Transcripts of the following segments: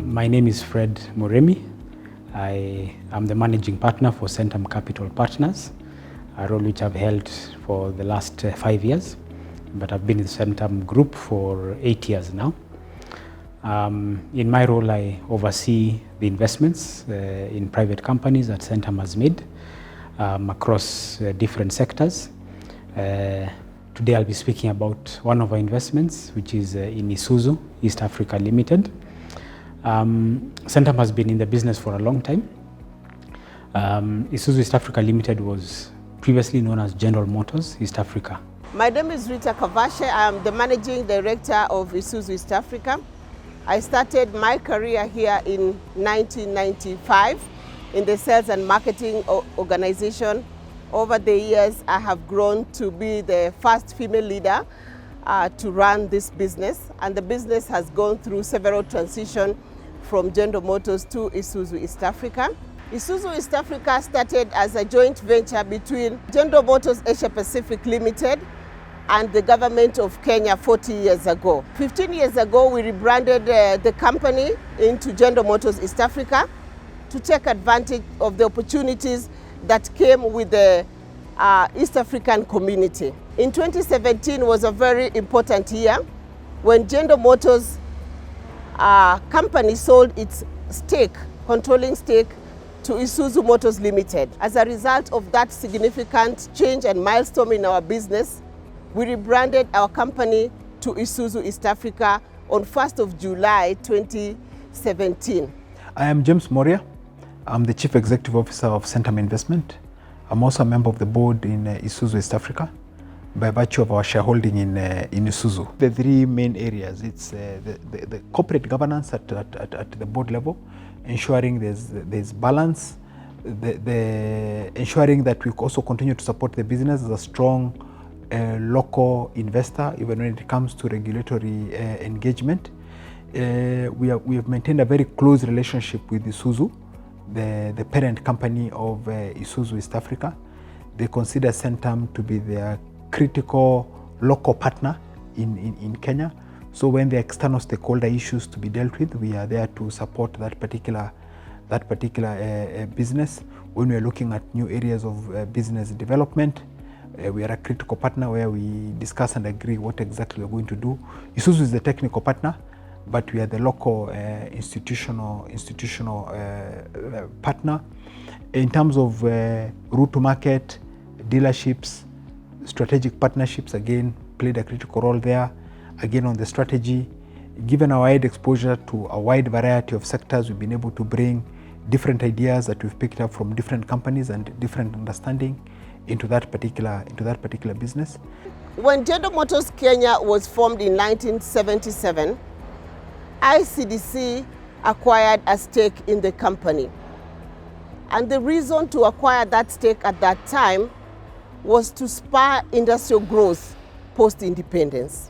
My name is Fred Moremi. I am the managing partner for Centum Capital Partners, a role which I've held for the last 5 years, but I've been in the Centum Group for 8 years now. In my role, I oversee the investments in private companies that Centum has made across different sectors. Today I'll be speaking about one of our investments, which is in Isuzu East Arica Ltd. Centum has been in the business for a long time. Isuzu East Arica Ltd was previously known as General Motors East Africa. My name is Rita Kavashe. I am the managing director of Isuzu East Africa. I started my career here in 1995 in the sales and marketing organization. Over the years, I have grown to be the first female leader to run this business, and the business has gone through several transitions from General Motors to Isuzu East Africa. Isuzu East Africa started as a joint venture between General Motors Asia Pacific Limited and the government of Kenya 40 years ago. 15 years ago, we rebranded the company into General Motors East Africa to take advantage of the opportunities that came with the East African community. In 2017 was a very important year when General Motors company sold its controlling stake to Isuzu Motors Limited. As a result of that significant change and milestone in our business, we rebranded our company to Isuzu East Africa on 1st of July 2017. I am James Moria. I'm the Chief Executive Officer of Centum Investment. I'm also a member of the board in Isuzu East Africa by virtue of our shareholding in Isuzu. The three main areas, it's the corporate governance at the board level, ensuring there's balance, ensuring that we also continue to support the business as a strong local investor, even when it comes to regulatory engagement. We have maintained a very close relationship with Isuzu, the parent company of Isuzu East Africa. They consider Centum to be their critical local partner in Kenya. So when the external stakeholder issues to be dealt with, we are there to support that particular business. When we are looking at new areas of business development, we are a critical partner where we discuss and agree what exactly we're going to do. Isuzu is the technical partner, but we are the local institutional partner. In terms of route to market, dealerships, strategic partnerships, again, played a critical role there. Again, on the strategy, given our wide exposure to a wide variety of sectors, we've been able to bring different ideas that we've picked up from different companies and different understanding into that particular business. When General Motors Kenya was formed in 1977, ICDC acquired a stake in the company. And the reason to acquire that stake at that time was to spur industrial growth post-independence.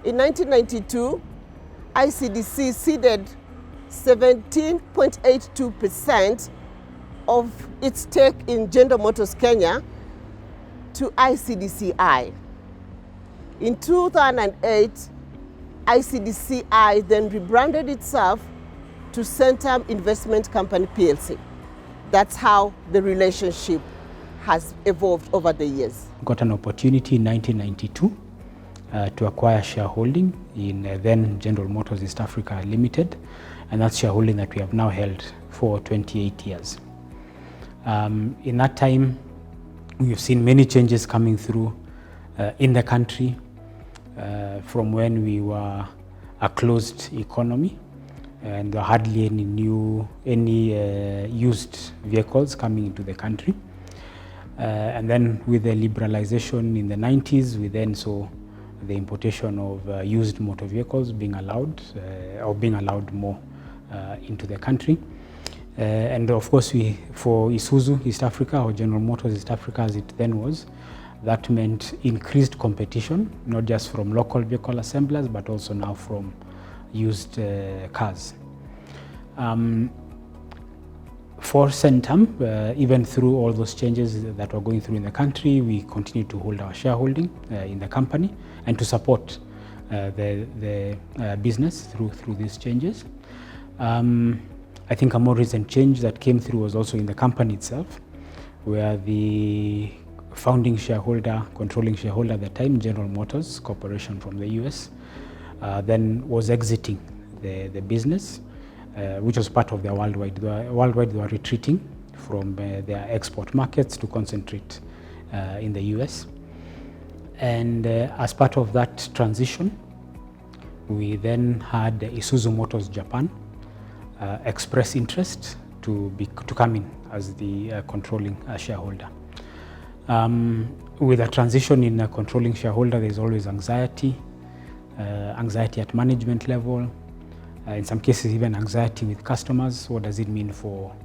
In 1992, ICDC ceded 17.82% of its stake in General Motors Kenya to ICDCI. In 2008, ICDCI then rebranded itself to Centum Investment Company Plc. That's how the relationship has evolved over the years. Got an opportunity in 1992 to acquire shareholding in then General Motors East Arica Ltd, and that's shareholding that we have now held for 28 years. In that time, we've seen many changes coming through in the country from when we were a closed economy and there were hardly any used vehicles coming into the country. And then with the liberalization in the 90s, we then saw the importation of used motor vehicles being allowed more into the country. And of course, for Isuzu East Africa, or General Motors East Africa as it then was, that meant increased competition, not just from local vehicle assemblers, but also now from used cars. For Centum, even through all those changes that we're going through in the country, we continue to hold our shareholding in the company and to support the business through these changes. I think a more recent change that came through was also in the company itself, where the founding shareholder, controlling shareholder at the time, General Motors Corporation from the US, then was exiting the business, which was part of their worldwide. Worldwide, they were retreating from their export markets to concentrate in the US. And as part of that transition, we then had Isuzu Motors Japan express interest to come in as the controlling shareholder. With a transition in a controlling shareholder, there's always anxiety at management level, in some cases even anxiety with customers. What does it mean for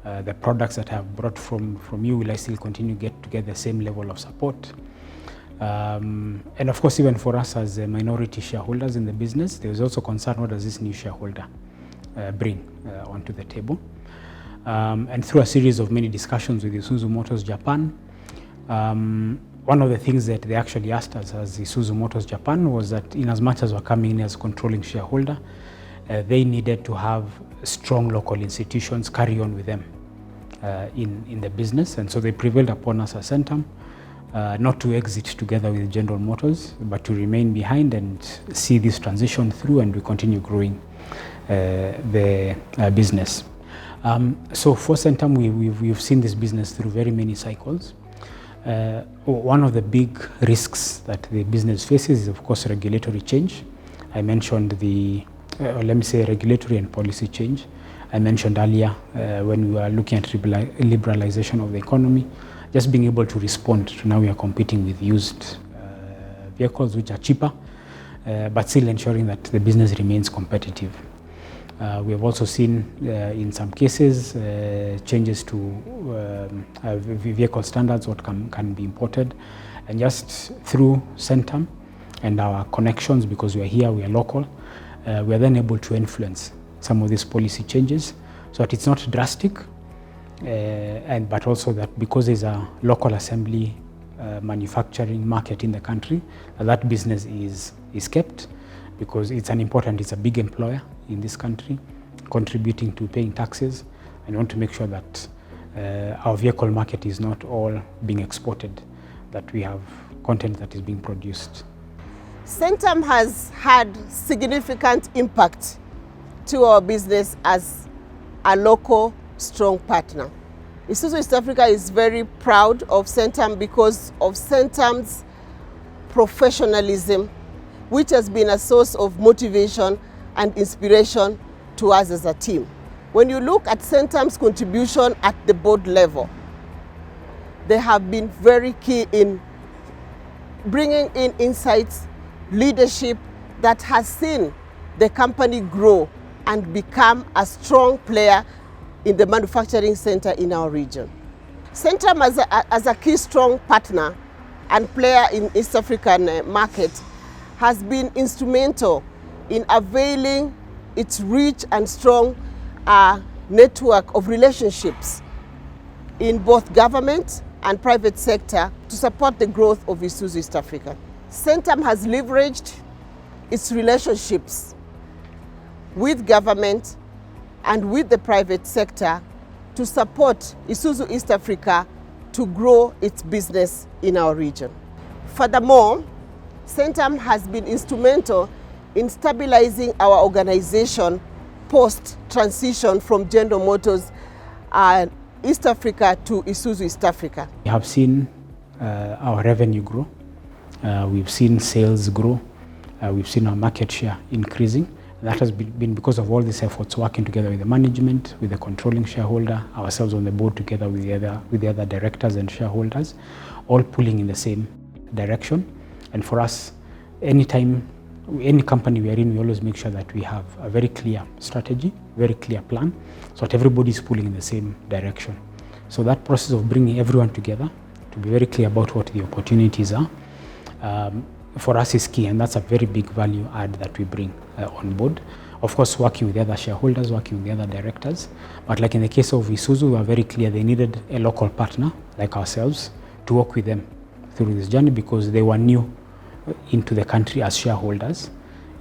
the products that I have brought from you? Will I still continue to get the same level of support? And of course, even for us as minority shareholders in the business, there is also concern, what does this new shareholder bring onto the table? And through a series of many discussions with Isuzu Motors Japan, one of the things that they actually asked us as Isuzu Motors Japan was that in as much as we're coming in as controlling shareholder, they needed to have strong local institutions carry on with them in the business. And so they prevailed upon us as Centum not to exit together with General Motors, but to remain behind and see this transition through, and we continue growing the business. So for Centum, we've seen this business through very many cycles. One of the big risks that the business faces is, of course, regulatory change. I mentioned regulatory and policy change. I mentioned earlier when we were looking at liberalization of the economy, just being able to respond to now we are competing with used vehicles which are cheaper, but still ensuring that the business remains competitive. We have also seen in some cases changes to vehicle standards, what can be imported, and just through Centum and our connections, because we are here, we are local, we are then able to influence some of these policy changes so that it's not drastic, but also that because there's a local assembly manufacturing market in the country, that business is kept, because it's a big employer in this country, contributing to paying taxes, and we want to make sure that our vehicle market is not all being exported, that we have content that is being produced. Centum has had significant impact to our business as a local strong partner. Isuzu East Africa is very proud of Centum because of Centum's professionalism, which has been a source of motivation and inspiration to us as a team. When you look at Centum's contribution at the board level, they have been very key in bringing in insights, leadership that has seen the company grow and become a strong player in the manufacturing center in our region. Centum as a key strong partner and player in East African market has been instrumental in availing its rich and strong network of relationships in both government and private sector to support the growth of Isuzu East Africa. Centum has leveraged its relationships with government and with the private sector to support Isuzu East Africa to grow its business in our region. Furthermore, Centum has been instrumental in stabilizing our organization post-transition from General Motors East Africa to Isuzu East Africa. We have seen our revenue grow. We've seen sales grow. We've seen our market share increasing. That has been because of all these efforts working together with the management, with the controlling shareholder, ourselves on the board together with the other directors and shareholders, all pulling in the same direction. And for us, anytime, any company we are in, we always make sure that we have a very clear strategy, very clear plan, so that everybody is pulling in the same direction. So that process of bringing everyone together to be very clear about what the opportunities are, for us is key, and that's a very big value add that we bring on board. Of course, working with the other shareholders, working with the other directors, but like in the case of Isuzu, we are very clear they needed a local partner like ourselves to work with them through this journey, because they were new into the country as shareholders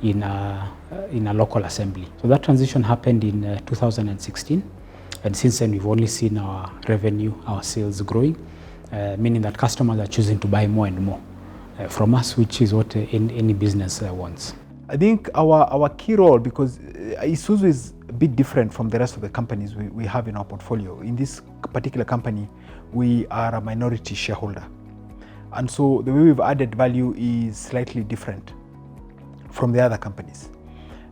in a local assembly. So that transition happened in 2016, and since then we've only seen our revenue, our sales growing, meaning that customers are choosing to buy more and more from us, which is what any business wants. I think our key role, because Isuzu is a bit different from the rest of the companies we have in our portfolio. In this particular company, we are a minority shareholder. And so the way we've added value is slightly different from the other companies.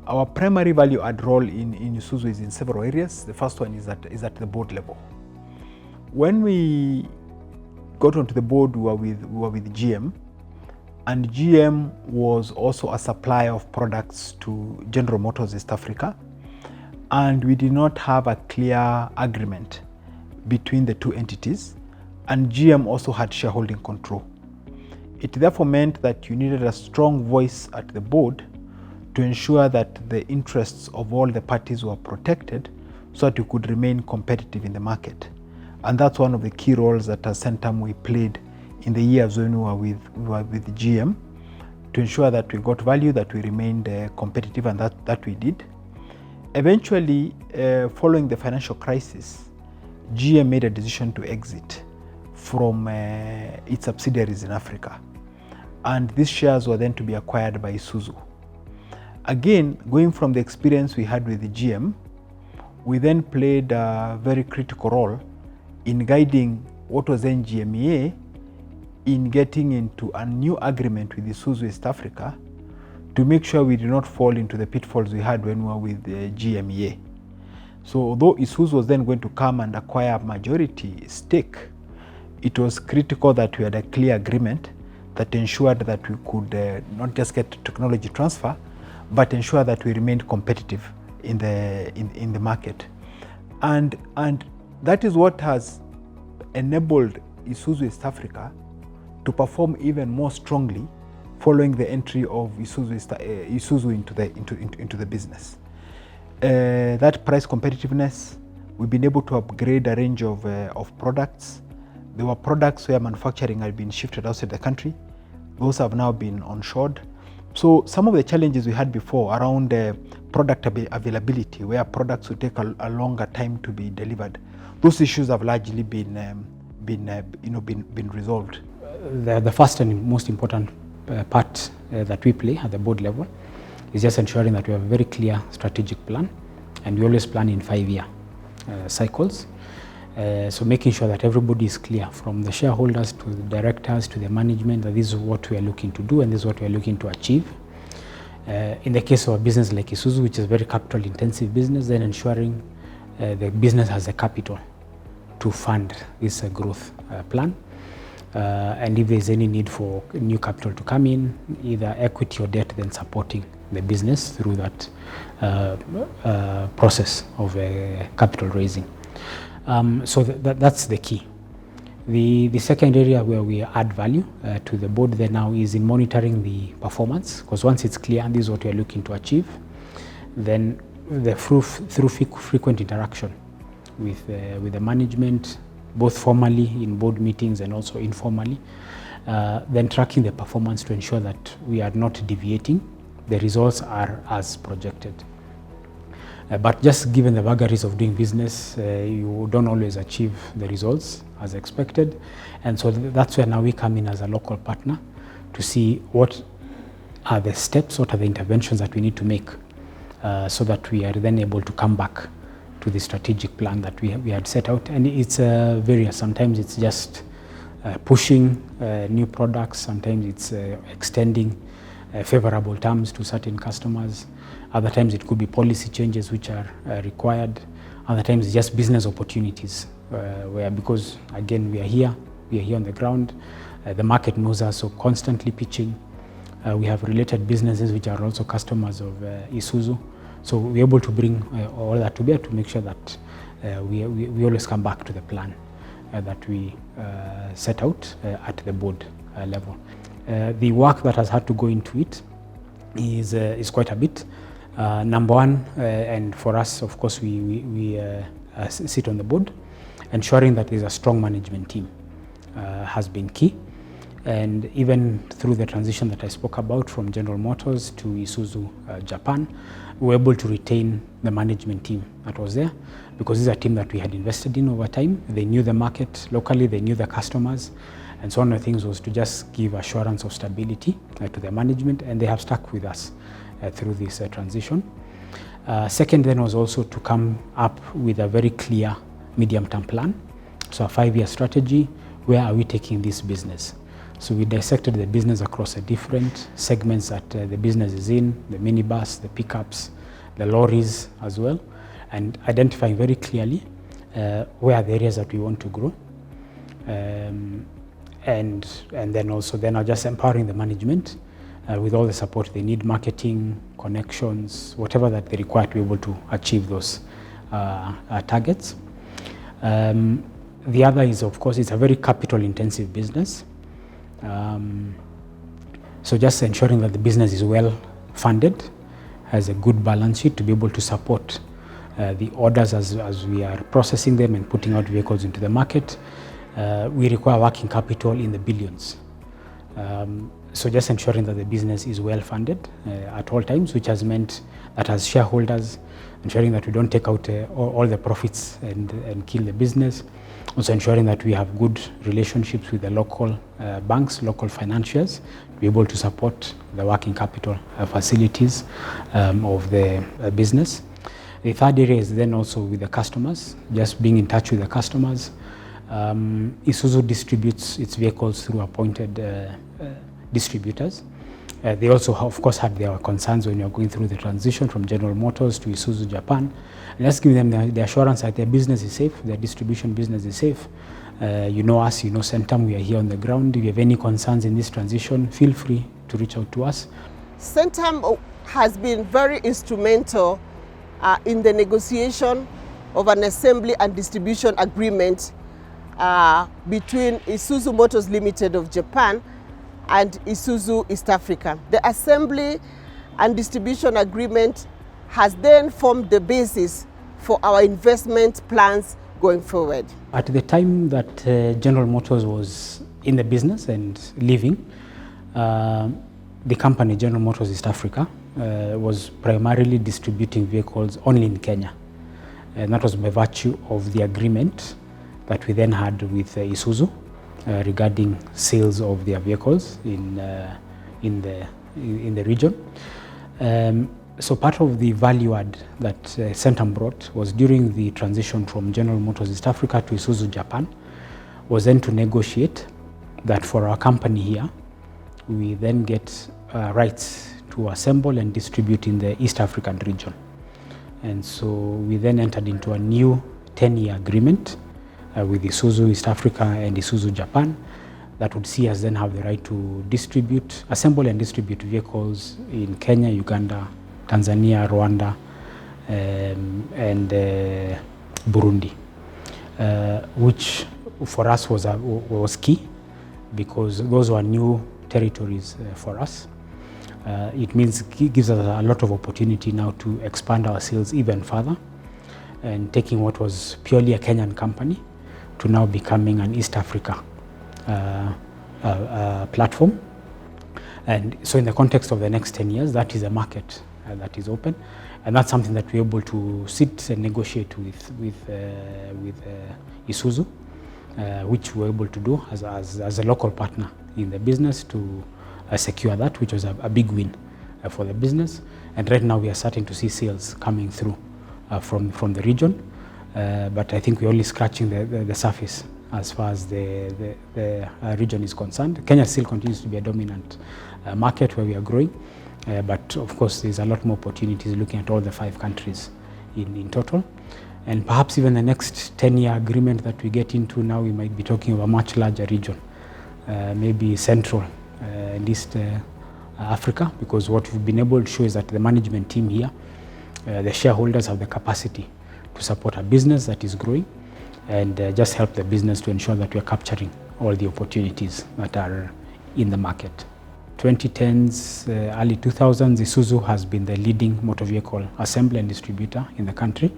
Our primary value add role in Isuzu is in several areas. The first one is at the board level. When we got onto the board, we were with GM, and GM was also a supplier of products to General Motors East Africa, and we did not have a clear agreement between the two entities, and GM also had shareholding control. It therefore meant that you needed a strong voice at the board to ensure that the interests of all the parties were protected so that you could remain competitive in the market. And that's one of the key roles that as Centum we played in the years when we were with GM, to ensure that we got value, that we remained competitive, and that we did. Eventually, following the financial crisis, GM made a decision to exit from its subsidiaries in Africa, and these shares were then to be acquired by Isuzu. Again, going from the experience we had with the GM, we then played a very critical role in guiding what was then GMEA in getting into a new agreement with Isuzu East Africa to make sure we did not fall into the pitfalls we had when we were with the GMEA. So although Isuzu was then going to come and acquire a majority stake, it was critical that we had a clear agreement that ensured that we could not just get technology transfer, but ensure that we remained competitive in the market. And that is what has enabled Isuzu East Africa to perform even more strongly following the entry of Isuzu into the business. That price competitiveness, we've been able to upgrade a range of products. There were products where manufacturing had been shifted outside the country. Those have now been onshored. So some of the challenges we had before around product availability, where products would take a longer time to be delivered, those issues have largely been resolved. The first and most important part that we play at the board level is just ensuring that we have a very clear strategic plan, and we always plan in 5-year cycles. So making sure that everybody is clear, from the shareholders to the directors to the management, that this is what we are looking to do and this is what we are looking to achieve. In the case of a business like Isuzu, which is a very capital intensive business, then ensuring the business has the capital to fund this growth plan. And if there's any need for new capital to come in, either equity or debt, then supporting the business through that process of capital raising. So that's the key. The second area where we add value to the board there now is in monitoring the performance, because once it's clear and this is what we are looking to achieve, then through frequent interaction with the management, both formally in board meetings and also informally, then tracking the performance to ensure that we are not deviating, the results are as projected. But just given the vagaries of doing business, you don't always achieve the results as expected. And so that's where now we come in as a local partner to see what are the steps, what are the interventions that we need to make so that we are then able to come back to the strategic plan that we had set out. And it's various. Sometimes it's just pushing new products. Sometimes it's extending favorable terms to certain customers. Other times it could be policy changes which are required. Other times it's just business opportunities where, because again we are here on the ground, the market knows us, so constantly pitching. We have related businesses which are also customers of Isuzu. So we're able to bring all that to bear to make sure that we always come back to the plan that we set out at the board level. The work that has had to go into it is quite a bit. Number one, and for us, of course, we sit on the board, ensuring that there's a strong management team has been key. And even through the transition that I spoke about from General Motors to Isuzu Japan, we were able to retain the management team that was there, because this is a team that we had invested in over time. They knew the market locally, they knew the customers, and so one of the things was to just give assurance of stability to the management, and they have stuck with us through this transition. Second then was also to come up with a very clear medium-term plan. So a 5-year strategy, where are we taking this business? So we dissected the business across the different segments that the business is in, the minibus, the pickups, the lorries as well, and identifying very clearly where are the areas that we want to grow. And then also just empowering the management with all the support they need, marketing, connections, whatever that they require to be able to achieve those targets. The other is, of course, it's a very capital intensive business. So just ensuring that the business is well funded, has a good balance sheet to be able to support the orders as we are processing them and putting out vehicles into the market. We require working capital in the billions. So just ensuring that the business is well funded at all times, which has meant that as shareholders, ensuring that we don't take out all the profits and kill the business. Also ensuring that we have good relationships with the local banks, local financiers, to be able to support the working capital facilities of the business. The third area is then also with the customers, just being in touch with the customers. Isuzu distributes its vehicles through appointed distributors. They also, of course, had their concerns when you're going through the transition from General Motors to Isuzu Japan. And let's give them the assurance that their business is safe, their distribution business is safe. You know us, you know Centum, we are here on the ground. If you have any concerns in this transition, feel free to reach out to us. Centum has been very instrumental in the negotiation of an assembly and distribution agreement between Isuzu Motors Limited of Japan and Isuzu East Africa. The assembly and distribution agreement has then formed the basis for our investment plans going forward. At the time that General Motors was in the business and leaving, the company General Motors East Africa was primarily distributing vehicles only in Kenya. And that was by virtue of the agreement that we then had with Isuzu regarding sales of their vehicles in the region. So part of the value add that Centum brought was during the transition from General Motors East Africa to Isuzu Japan, was then to negotiate that for our company here, we then get rights to assemble and distribute in the East African region. And so we then entered into a new 10-year agreement with Isuzu East Africa and Isuzu Japan that would see us then have the right to distribute, assemble and distribute vehicles in Kenya, Uganda, Tanzania, Rwanda, and Burundi, which for us was key, because those were new territories for us. It gives us a lot of opportunity now to expand our sales even further, and taking what was purely a Kenyan company to now becoming an East Africa platform. And so in the context of the next 10 years, that is a market that is open, and that's something that we're able to sit and negotiate with Isuzu, which we're able to do as a local partner in the business to secure that, which was a big win for the business. And right now we are starting to see sales coming through from the region, but I think we're only scratching the surface as far as the region is concerned. Kenya still continues to be a dominant market where we are growing, but of course there's a lot more opportunities looking at all the 5 countries in total. And perhaps even the next 10-year agreement that we get into now, we might be talking of a much larger region, maybe Central and East Africa, because what we've been able to show is that the management team here, the shareholders have the capacity to support a business that is growing, and just help the business to ensure that we are capturing all the opportunities that are in the market. 2010s, early 2000s, Isuzu has been the leading motor vehicle assembler and distributor in the country,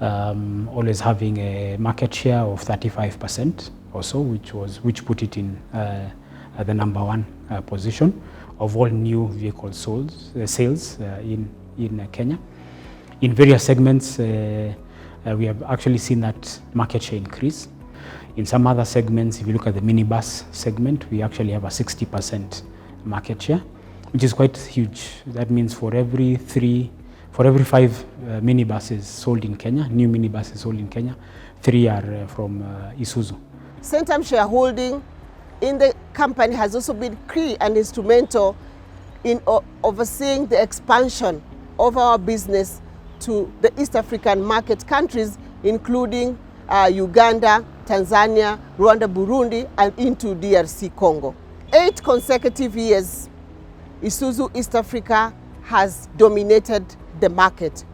always having a market share of 35% or so, which put it in the number one position of all new vehicle sales in Kenya. In various segments, we have actually seen that market share increase. In some other segments, if you look at the minibus segment, we actually have a 60% market share, which is quite huge. That means for every 5 minibuses sold in Kenya, new minibuses sold in Kenya, 3 are from Isuzu. Centum shareholding in the company has also been key and instrumental in overseeing the expansion of our business to the East African market countries, including Uganda, Tanzania, Rwanda, Burundi, and into DRC Congo. 8 consecutive years, Isuzu East Africa has dominated the market,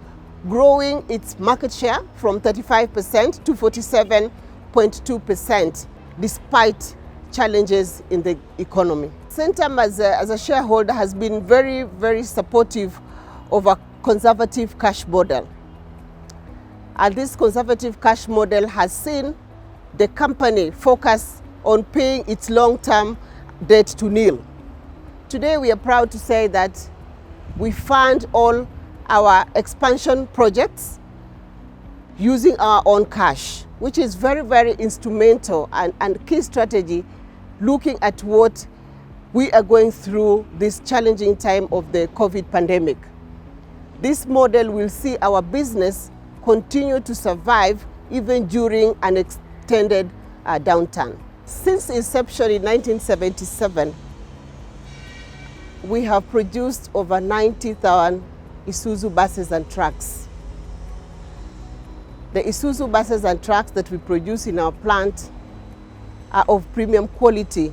growing its market share from 35% to 47.2% despite challenges in the economy. Centum as a shareholder has been very, very supportive of a conservative cash model. And this conservative cash model has seen the company focus on paying its long-term debt to nil. Today we are proud to say that we fund all our expansion projects using our own cash, which is very, very instrumental and key strategy looking at what we are going through this challenging time of the COVID pandemic. This model will see our business continue to survive even during an extended downturn. Since inception in 1977, we have produced over 90,000 Isuzu buses and trucks. The Isuzu buses and trucks that we produce in our plant are of premium quality,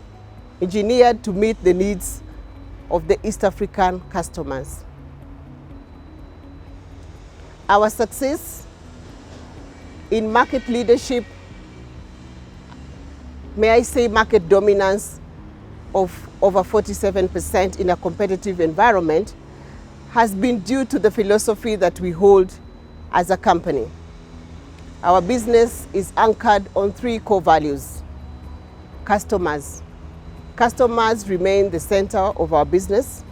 engineered to meet the needs of the East African customers. Our success in market leadership, may I say market dominance of over 47% in a competitive environment, has been due to the philosophy that we hold as a company. Our business is anchored on 3 core values. Customers. Customers remain the center of our business,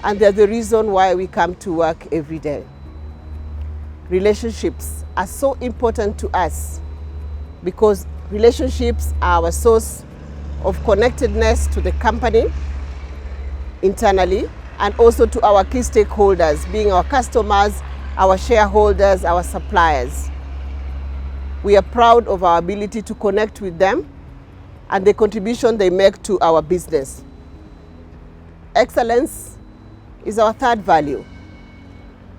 and they're the reason why we come to work every day. Relationships are so important to us because relationships are our source of connectedness to the company internally and also to our key stakeholders, being our customers, our shareholders, our suppliers. We are proud of our ability to connect with them and the contribution they make to our business. Excellence is our 3rd value.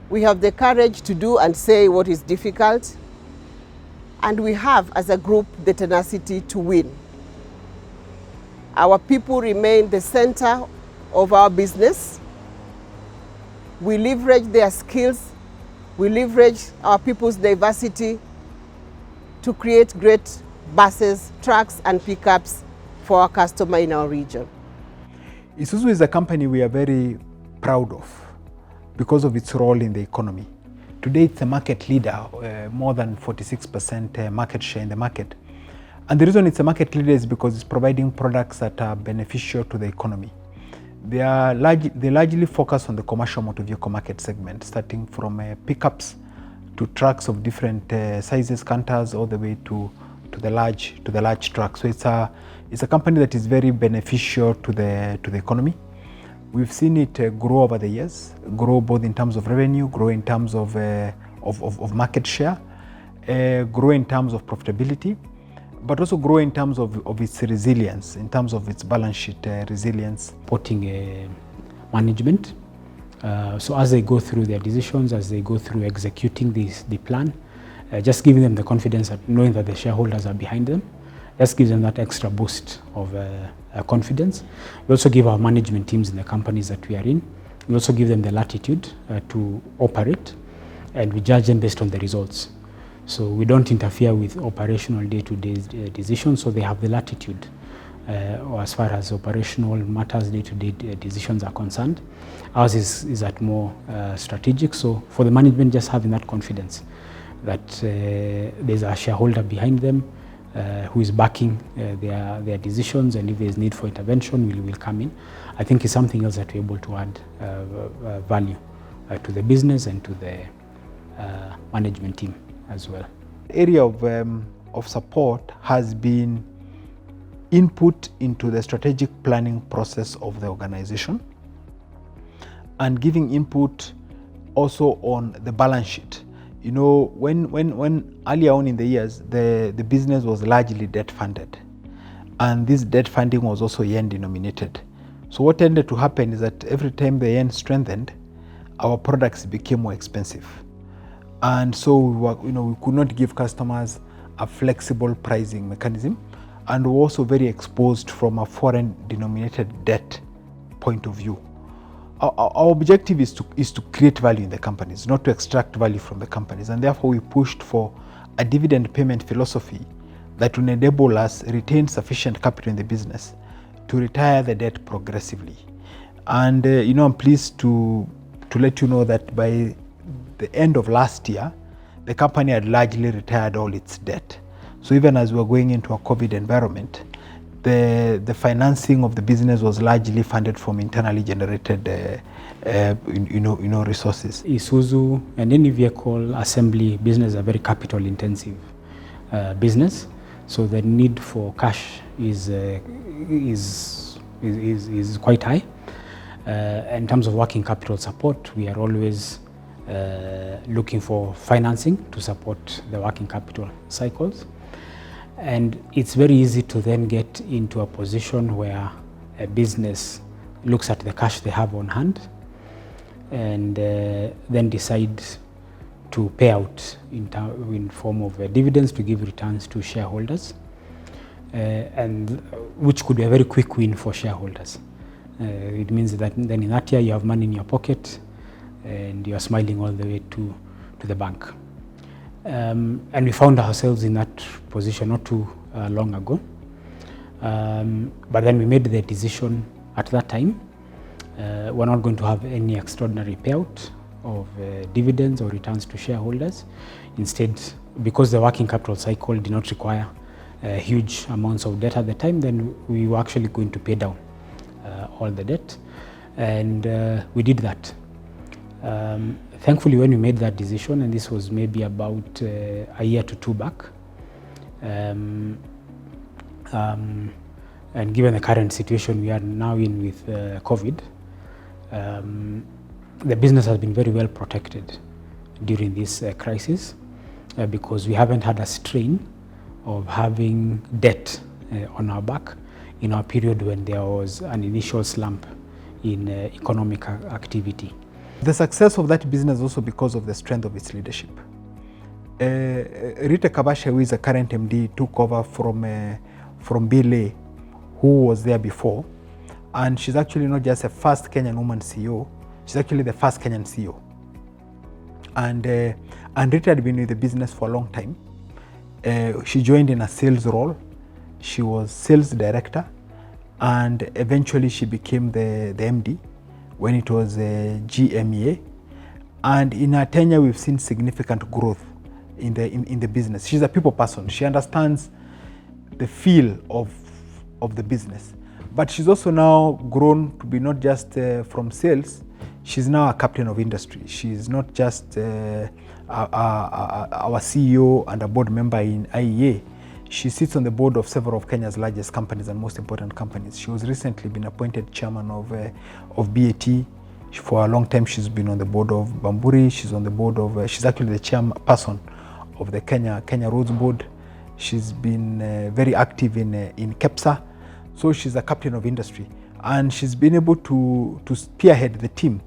We have the courage to do and say what is difficult, and we have, as a group, the tenacity to win. Our people remain the center of our business. We leverage their skills, we leverage our people's diversity to create great buses, trucks, and pickups for our customer in our region. Isuzu is a company we are very proud of because of its role in the economy. Today it's a market leader, more than 46% market share in the market. And the reason it's a market leader is because it's providing products that are beneficial to the economy. They largely focus on the commercial motor vehicle market segment, starting from pickups to trucks of different sizes, canters, all the way to the large trucks. So it's a company that is very beneficial to the economy. We've seen it grow over the years, grow both in terms of revenue, grow in terms of market share, grow in terms of profitability, but also grow in terms of its resilience, in terms of its balance sheet resilience. Supporting management. So as they go through their decisions, as they go through executing the plan, just giving them the confidence that knowing that the shareholders are behind them, just gives them that extra boost of confidence. We also give our management teams in the companies that we are in, we also give them the latitude to operate, and we judge them based on the results. So we don't interfere with operational day-to-day decisions, so they have the latitude or as far as operational matters, day-to-day decisions are concerned. Ours is at more strategic, so for the management, just having that confidence that there's a shareholder behind them who is backing their decisions, and if there's need for intervention, will come in. I think it's something else that we're able to add value to the business and to the management team as well. Area of support has been input into the strategic planning process of the organization, and giving input also on the balance sheet. You know, when earlier on in the years, the business was largely debt funded, and this debt funding was also yen denominated. So what tended to happen is that every time the yen strengthened, our products became more expensive, and so we could not give customers a flexible pricing mechanism, and we're also very exposed from a foreign denominated debt point of view. Our objective is to create value in the companies, not to extract value from the companies, and therefore we pushed for a dividend payment philosophy that will enable us retain sufficient capital in the business to retire the debt progressively. And I'm pleased to let you know that by the end of last year, the company had largely retired all its debt. So even as we're going into a COVID environment, the financing of the business was largely funded from internally generated resources. Isuzu and any vehicle assembly business are very capital intensive business, so the need for cash is quite high. In terms of working capital support, we are always looking for financing to support the working capital cycles. And it's very easy to then get into a position where a business looks at the cash they have on hand and then decides to pay out in form of dividends to give returns to shareholders, and which could be a very quick win for shareholders. It means that then in that year you have money in your pocket and you are smiling all the way to the bank. And we found ourselves in that position not too long ago. But then we made the decision at that time, we're not going to have any extraordinary payout of dividends or returns to shareholders. Instead, because the working capital cycle did not require huge amounts of debt at the time, then we were actually going to pay down all the debt. And we did that. Thankfully, when we made that decision, and this was maybe about a year to two back, and given the current situation we are now in with COVID, the business has been very well protected during this crisis because we haven't had a strain of having debt on our back in our period when there was an initial slump in economic activity. The success of that business also because of the strength of its leadership. Rita Kabashe, who is the current MD, took over from Bile, who was there before, and she's actually not just a first Kenyan woman CEO, she's actually the first Kenyan CEO. And Rita had been with the business for a long time. She joined in a sales role. She was sales director, and eventually she became the MD when it was GMEA. And in her tenure, we've seen significant growth in the business. She's a people person. She understands the feel of the business. But she's also now grown to be not just from sales, she's now a captain of industry. She's not just our CEO and a board member in IEA. She sits on the board of several of Kenya's largest companies and most important companies. She was recently been appointed chairman of BAT. For a long time, she's been on the board of Bamburi. She's on the board of, she's actually the chairperson of the Kenya Roads Board. She's been very active in KEPSA. So she's a captain of industry. And she's been able to spearhead the team.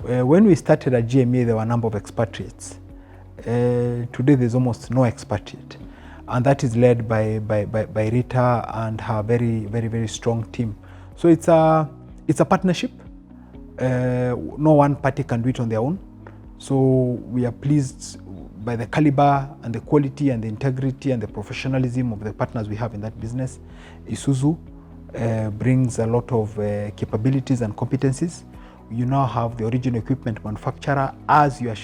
When we started at GMA, there were a number of expatriates. Today, there's almost no expatriate. And that is led by Rita and her very, very, very strong team. So it's a partnership. No one party can do it on their own. So we are pleased by the caliber and the quality and the integrity and the professionalism of the partners we have in that business. Isuzu brings a lot of capabilities and competencies. You now have the original equipment manufacturer as your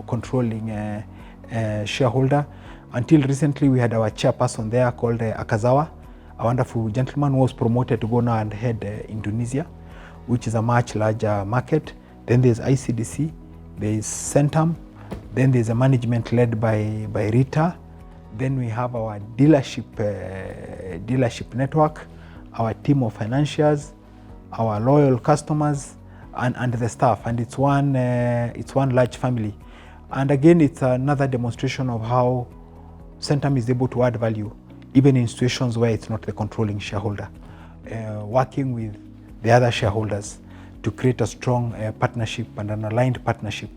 controlling shareholder. Until recently, we had our chairperson there called Akazawa, a wonderful gentleman who was promoted to go now and head Indonesia, which is a much larger market. Then there's ICDC, there's Centum, then there's a management led by Rita. Then we have our dealership network, our team of financiers, our loyal customers, and the staff. And it's one large family. And again, it's another demonstration of how Centum is able to add value, even in situations where it's not the controlling shareholder, working with the other shareholders to create a strong partnership and an aligned partnership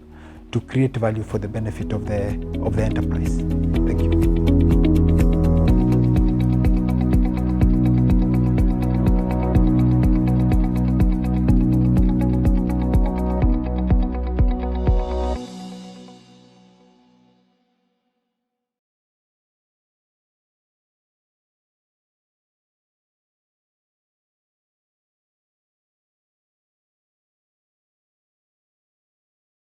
to create value for the benefit of the enterprise.